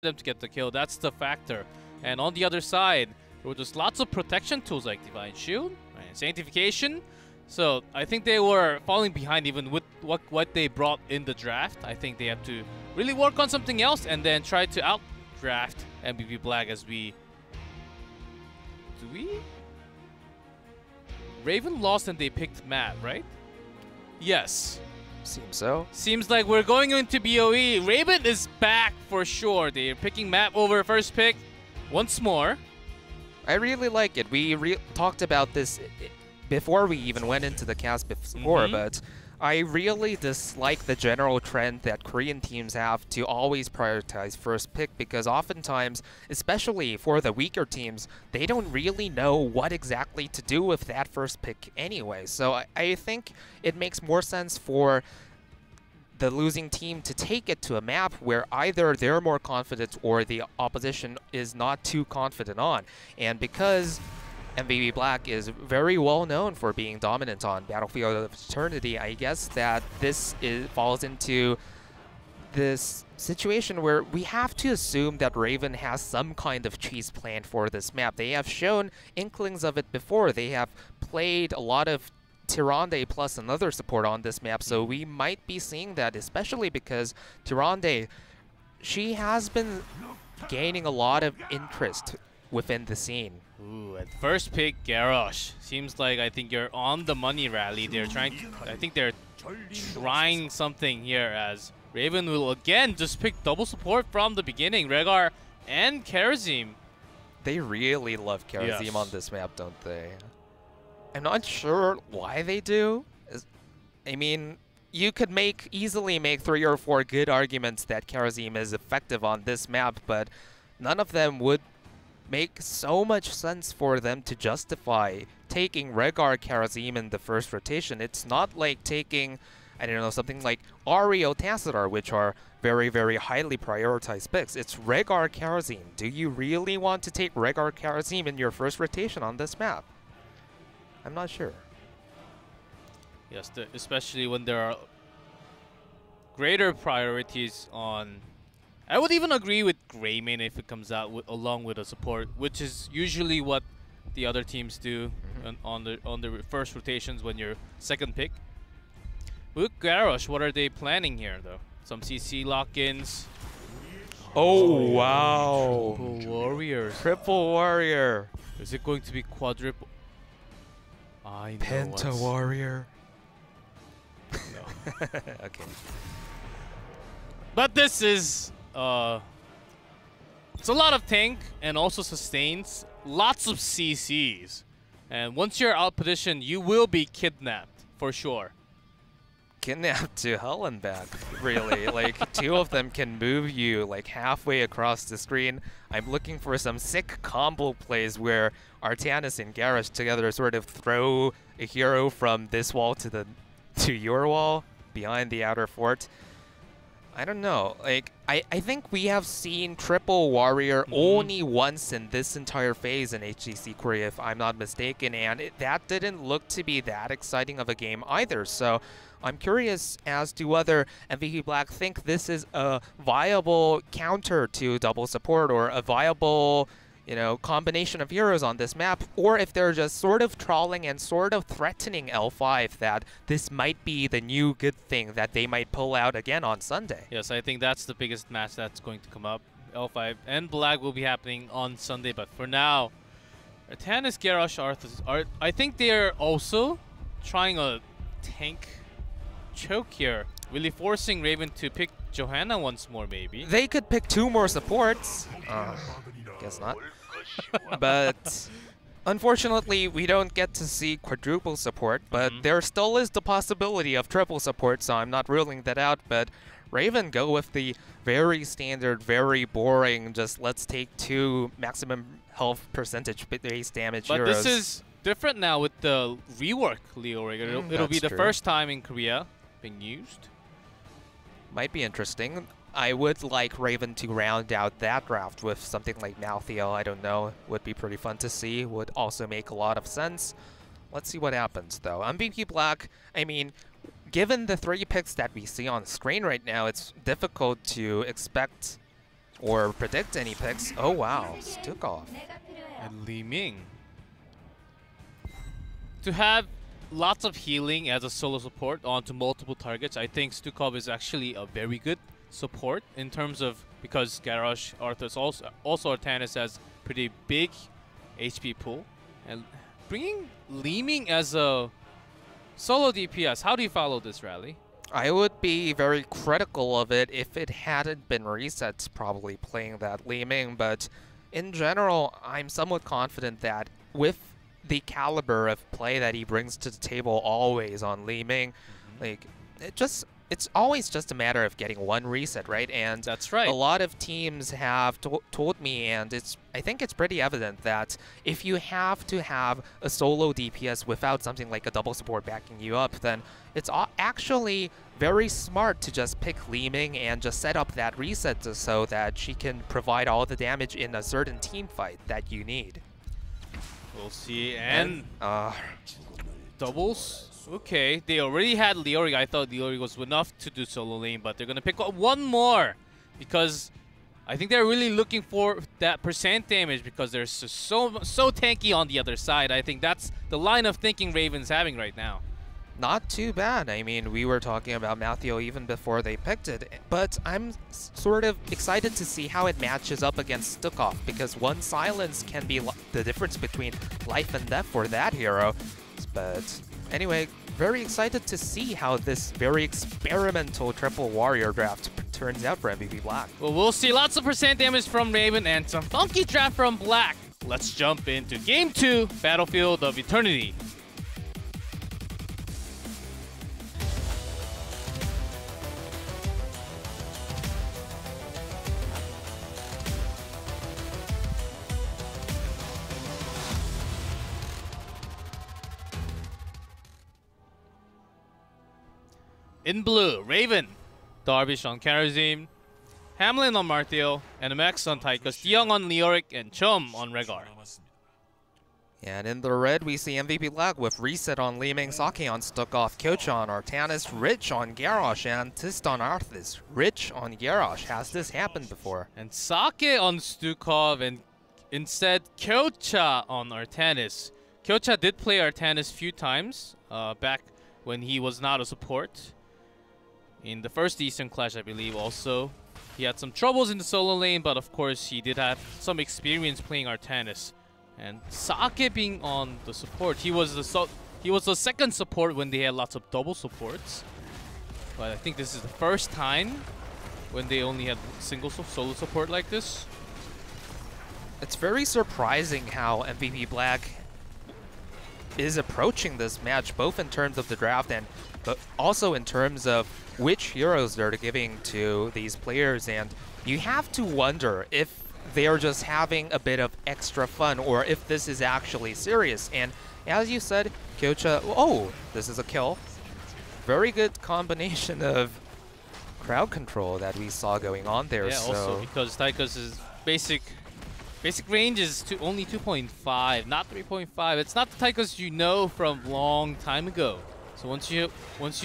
them to get the kill. That's the factor. And on the other side, there were just lots of protection tools like Divine Shield, right, Sanctification. So I think they were falling behind even with what they brought in the draft. I think they have to really work on something else and then try to outdraft MVP Black as we... Do we? Raven lost and they picked Matt, right? Yes. Seems so. Seems like we're going into BOE. Raven is back for sure. They're picking Map over first pick once more. I really like it. We talked about this before we even went into the cast before, but I really dislike the general trend that Korean teams have to always prioritize first pick, because oftentimes, especially for the weaker teams, they don't really know what exactly to do with that first pick anyway. So I think it makes more sense for the losing team to take it to a map where either they're more confident or the opposition is not too confident on. And because MVP Black is very well known for being dominant on Battlefield of Eternity, I guess that this falls into this situation where we have to assume that Raven has some kind of cheese plan for this map. They have shown inklings of it before. They have played a lot of Tyrande plus another support on this map, so we might be seeing that, especially because Tyrande, she has been gaining a lot of interest within the scene. Ooh, at first pick, Garrosh. Seems like I think you're on the money rally. They're trying to, I think they're trying something here as Raven will again just pick double support from the beginning. Rehgar and Karazim. They really love Karazim on this map, don't they? I'm not sure why they do. I mean, you could easily make 3 or 4 good arguments that Karazim is effective on this map, but none of them would make so much sense for them to justify taking Rehgar Karazim in the first rotation. It's not like taking, I don't know, something like Ahri or Tassadar, which are very, very highly prioritized picks. It's Rehgar Karazim. Do you really want to take Rehgar Karazim in your first rotation on this map? I'm not sure. Yes, especially when there are greater priorities on... I would even agree with Greymane if it comes out along with a support, which is usually what the other teams do on the first rotations when you're second pick. With Garrosh, what are they planning here though? Some CC lock-ins. Oh wow! Triple warriors. Triple warrior. Is it going to be quadruple? I know Penta warrior. No. Okay. But this is it's a lot of tank and also sustains, lots of CCs, and once you're out positioned, you will be kidnapped for sure. Kidnapped to hell and back, really. Like, 2 of them can move you like halfway across the screen. I'm looking for some sick combo plays where Artanis and Garrosh together sort of throw a hero from this wall to your wall behind the outer fort. I don't know. Like, I think we have seen Triple Warrior only once in this entire phase in HGC Korea, if I'm not mistaken, and that didn't look to be that exciting of a game either. So I'm curious as to whether MVP Black think this is a viable counter to double support or a viable, you know, combination of heroes on this map, or if they're just sort of trolling and sort of threatening L5 that this might be the new good thing that they might pull out again on Sunday. Yes, I think that's the biggest match that's going to come up. L5 and Black will be happening on Sunday, but for now, Artanis, Garrosh, Arthas, I think they're also trying a tank choke here, really forcing Raven to pick Johanna once more, maybe. They could pick 2 more supports. Guess not. But unfortunately, we don't get to see quadruple support, but there still is the possibility of triple support, so I'm not ruling that out. But Raven go with the very standard, very boring, just let's take 2 maximum health percentage base damage but heroes. This is different now with the rework Leo Rigger. It'll be the first time in Korea being used. Might be interesting. I would like Raven to round out that draft with something like Malthael. I don't know. Would be pretty fun to see. Would also make a lot of sense. Let's see what happens, though. MVP Black, I mean, given the 3 picks that we see on screen right now, it's difficult to expect or predict any picks. Oh wow, Stukov. And Li Ming. To have lots of healing as a solo support onto multiple targets, I think Stukov is actually a very good support in terms of, because Garrosh, Arthas, also Artanis has pretty big HP pool. And bringing Li Ming as a solo DPS, how do you follow this rally? I would be very critical of it if it hadn't been resets probably playing that Li Ming, but in general, I'm somewhat confident that with the caliber of play that he brings to the table always on Li Ming, like, it's always just a matter of getting one reset, right? And that's right. A lot of teams have told me, and I think it's pretty evident that if you have to have a solo DPS without something like a double support backing you up, then it's actually very smart to just pick Li Ming and just set up that reset so that she can provide all the damage in a certain team fight that you need. We'll see. And doubles. Okay, they already had Leoric. I thought Leoric was enough to do solo lane, but they're gonna pick up one more because I think they're really looking for that percent damage because they're so tanky on the other side. I think that's the line of thinking Raven's having right now. Not too bad. I mean, we were talking about Matheo even before they picked it, but I'm sort of excited to see how it matches up against Stukov, because one silence can be the difference between life and death for that hero. But anyway, very excited to see how this very experimental triple warrior draft turns out for MVP Black. Well, we'll see lots of percent damage from Raven and some funky draft from Black. Let's jump into Game 2, Battlefield of Eternity. In blue, Raven, Darvish on Karazim, Hamlin on Martial, NMX on Tychus, DeYoung on Leoric, and Chum on Rehgar. And in the red, we see MVP Black with Reset on Li Ming, Sake on Stukov, Kyocha on Artanis, Rich on Garrosh, and Tist on Arthas. Rich on Garrosh. Has this happened before? And Sake on Stukov, and instead Kyocha on Artanis. Kyocha did play Artanis few times back when he was not a support. In the first Eastern Clash, I believe, also. He had some troubles in the solo lane, but of course he did have some experience playing Artanis. And Sake being on the support, he was the second support when they had lots of double supports. But I think this is the first time when they only had single solo support like this. It's very surprising how MVP Black is approaching this match, both in terms of the draft and but also in terms of which heroes they're giving to these players. And you have to wonder if they're just having a bit of extra fun or if this is actually serious. And as you said, Kyocha, oh, this is a kill. Very good combination of crowd control that we saw going on there. Yeah, so also because Tychus' basic range is only 2.5, not 3.5. It's not the Tychus you know from long time ago. So once you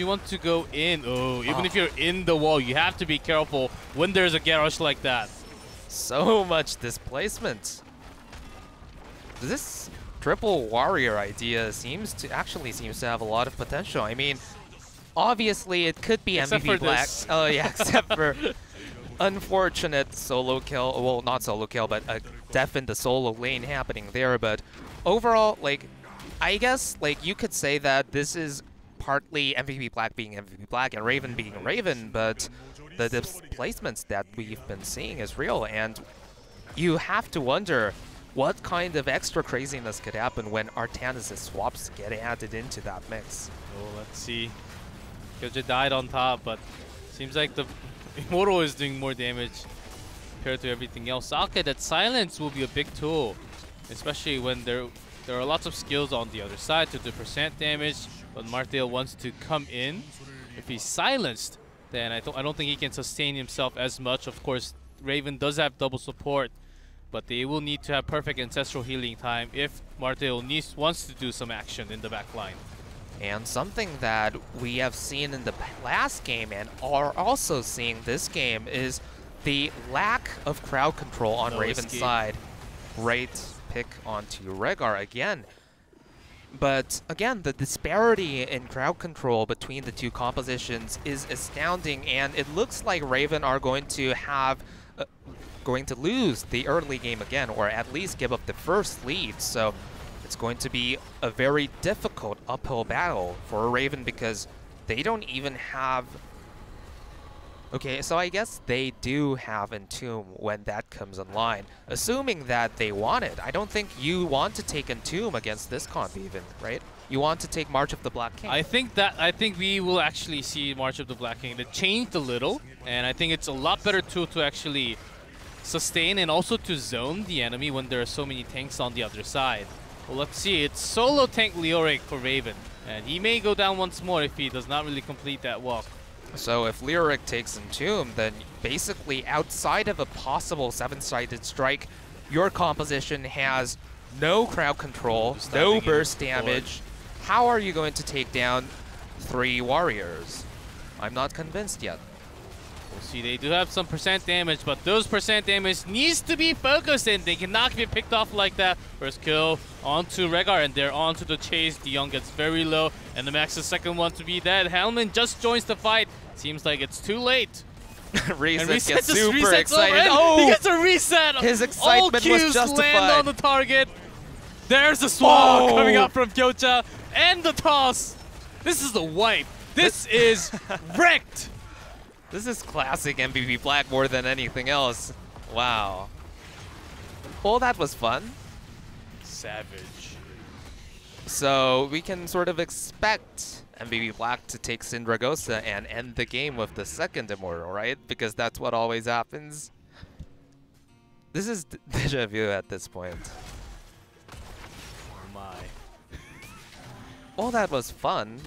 want to go in, even if you're in the wall, you have to be careful when there's a Garrosh like that. So much displacement. This triple warrior idea seems to have a lot of potential. I mean, obviously it could be except MVP for Black. this. Oh yeah, except for unfortunate solo kill. Well, not solo kill, but a death in the solo lane happening there. But overall, like, I guess like you could say that this is partly MVP Black being MVP Black and Raven being Raven, but the displacements that we've been seeing is real, and you have to wonder what kind of extra craziness could happen when Artanis' swaps get added into that mix. Oh, let's see. Kyoja died on top, but seems like the Immortal is doing more damage compared to everything else. Sake, that silence will be a big tool, especially when there are lots of skills on the other side to do percent damage. But Martial wants to come in. If he's silenced, then I don't think he can sustain himself as much. Of course, Raven does have double support, but they will need to have perfect ancestral healing time if Martial wants to do some action in the back line. And something that we have seen in the last game and are also seeing this game is the lack of crowd control on No Raven's escape. side. Great pick onto Rehgar again. But again, the disparity in crowd control between the two compositions is astounding, and it looks like Raven are going to have going to lose the early game again, or at least give up the first lead. So it's going to be a very difficult uphill battle for Raven because they don't even have... Okay, so I guess they do have Entomb when that comes online. Assuming that they want it. I don't think you want to take Entomb against this comp even, right? You want to take March of the Black King. I think we will actually see March of the Black King. It changed a little, and I think it's a lot better tool to actually sustain and also to zone the enemy when there are so many tanks on the other side. Well, let's see. It's solo tank Leoric for Raven, and he may go down once more if he does not really complete that walk. So if Leoric takes Entomb, then basically outside of a possible 7-sided strike, your composition has no crowd control, no burst damage. How are you going to take down 3 warriors? I'm not convinced yet. We'll see. They do have some percent damage, but those percent damage needs to be focused in. They cannot get picked off like that. First kill onto Rehgar, and they're onto the chase. De Jong gets very low, and the Max the second one to be dead. Hellman just joins the fight. Seems like it's too late. Reset Reset gets just super resets excited. over, Oh! he gets a reset. His excitement All was cues justified. land on the target. There's the swap Oh! coming up from Kyocha, and the toss. This is the wipe. This is wrecked. This is classic MVP Black more than anything else. Wow. Well, that was fun. Savage. So we can sort of expect MVP Black to take Syndragosa and end the game with the second Immortal, right? Because that's what always happens. This is deja vu at this point. Oh my. Well, that was fun.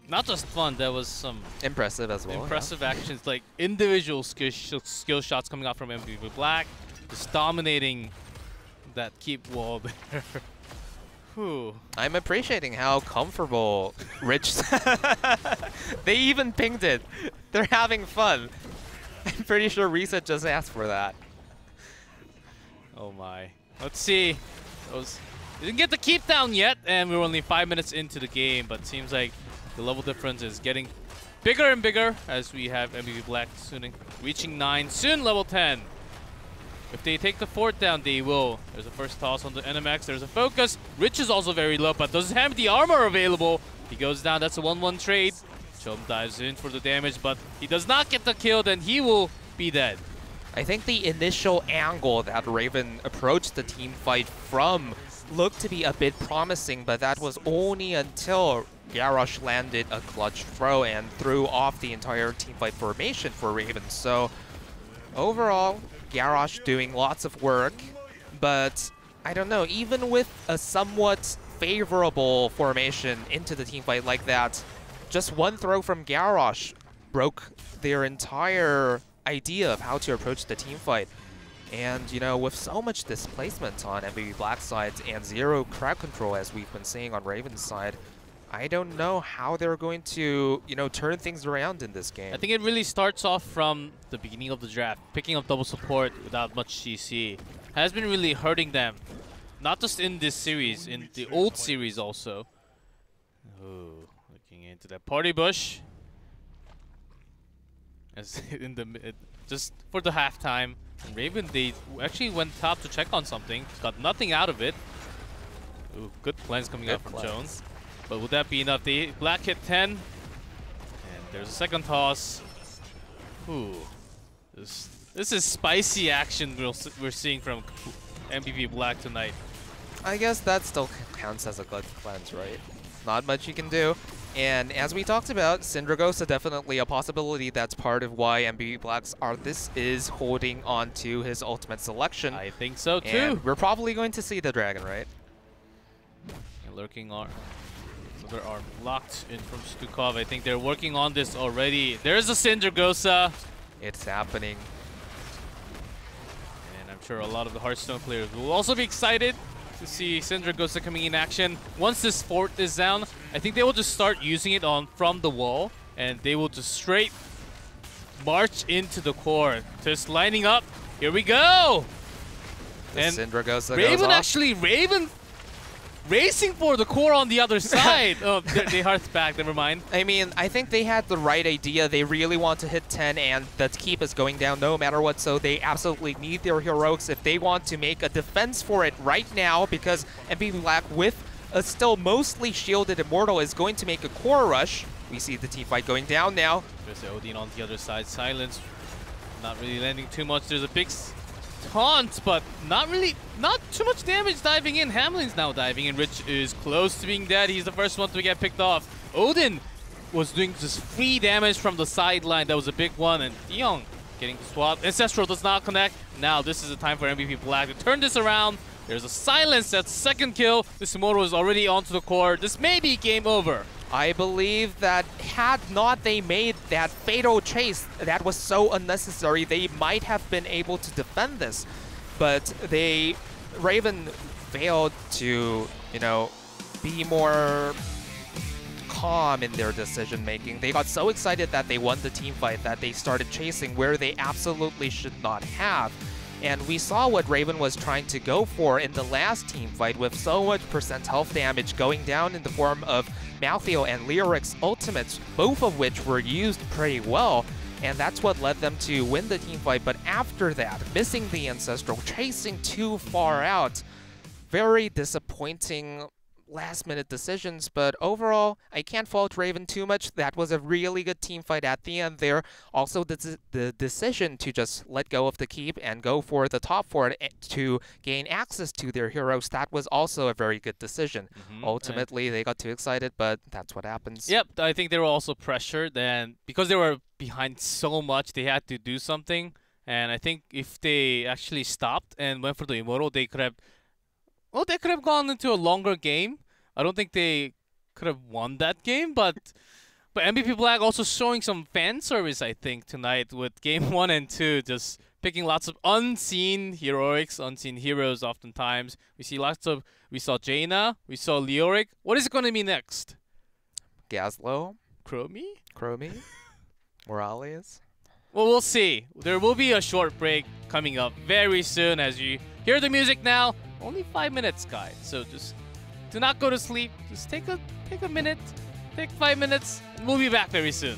Not just fun, there was some Impressive as well. impressive actions, like individual skill shots coming out from MVP Black, just dominating that keep wall there. Whew. I'm appreciating how comfortable Rich... They even pinged it. They're having fun. I'm pretty sure Reset just asked for that. Oh my. Let's see. Didn't get the keep down yet, and we're only 5 minutes into the game, but seems like the level difference is getting bigger and bigger as we have MVP Black soon reaching 9, soon level 10. If they take the fort down, they will. There's a first toss on the NMX. There's a focus. Rich is also very low, but doesn't have the armor available. He goes down. That's a 1-1 trade. Chum dives in for the damage, but he does not get the kill. Then he will be dead. I think the initial angle that Raven approached the team fight from looked to be a bit promising, but that was only until Garrosh landed a clutch throw and threw off the entire team fight formation for Raven. So overall, Garrosh doing lots of work, but I don't know, even with a somewhat favorable formation into the team fight like that, just one throw from Garrosh broke their entire idea of how to approach the team fight. And, you know, with so much displacement on MVP Black's side and zero crowd control, as we've been seeing on Raven's side, I don't know how they're going to, you know, turn things around in this game. I think it really starts off from the beginning of the draft. Picking up double support without much CC has been really hurting them. Not just in this series, in the old series also. Ooh, looking into that party bush. As in the just for the halftime. And Raven, they actually went top to check on something. Got nothing out of it. Ooh, good plans coming out from Jones. But would that be enough? They Black hit 10. And there's a second toss. Ooh. This is spicy action we're seeing from MVP Black tonight. I guess that still counts as a good cleanse, right? Not much you can do. And as we talked about, Syndragosa definitely a possibility. That's part of why MVP Black's Arthas is holding on to his ultimate selection. I think so too. And we're probably going to see the dragon, right? And lurking arm. Another arm locked in from Stukov. I think they're working on this already. There's a Syndragosa. It's happening. And I'm sure a lot of the Hearthstone players will also be excited to see Syndragosa coming in action. Once this fort is down, I think they will just start using it on from the wall, and they will just straight march into the core. Just lining up. Here we go. And Syndra goes Raven off. actually, Raven racing for the core on the other side. Oh, they hearts back, never mind. I mean, I think they had the right idea. They really want to hit 10 and the keep is going down no matter what, so they absolutely need their heroics if they want to make a defense for it right now, because MVP Black with a still mostly shielded Immortal is going to make a core rush. We see the team fight going down now. There's Odin on the other side. Silence, not really landing too much. There's a big taunt, but not too much damage diving in. Hamlin's now diving in. Rich is close to being dead. He's the first one to get picked off. Odin was doing just free damage from the sideline. That was a big one. And Dion getting swapped. Ancestral does not connect. Now this is the time for MVP Black to turn this around. There's a silence. That's second kill. This Immortal is already onto the core. This may be game over. I believe that had not they made that fatal chase that was so unnecessary, they might have been able to defend this. But Raven failed to, you know, be more calm in their decision making. They got so excited that they won the team fight that they started chasing where they absolutely should not have. And we saw what Raven was trying to go for in the last team fight with so much percent health damage going down in the form of Malthael and Leoric's ultimates, both of which were used pretty well. And that's what led them to win the team fight. But after that, missing the Ancestral, chasing too far out, very disappointing last-minute decisions, but overall, I can't fault Raven too much. That was a really good team fight at the end there. Also, the decision to just let go of the keep and go for the top four to gain access to their heroes, that was also a very good decision. Ultimately, they got too excited, but that's what happens. Yep, I think they were also pressured, and because they were behind so much, they had to do something. And I think if they actually stopped and went for the Immortal, they could have gone into a longer game. I don't think they could have won that game, but MVP Black also showing some fan service, I think, tonight with game 1 and 2, just picking lots of unseen heroics, unseen heroes oftentimes. We saw Jaina, we saw Leoric. What is it going to be next? Gazlo? Chromie? Morales? Well, we'll see. There will be a short break coming up very soon as you hear the music now. Only 5 minutes, guys, so just do not go to sleep. Just take a minute, take 5 minutes, and we'll be back very soon.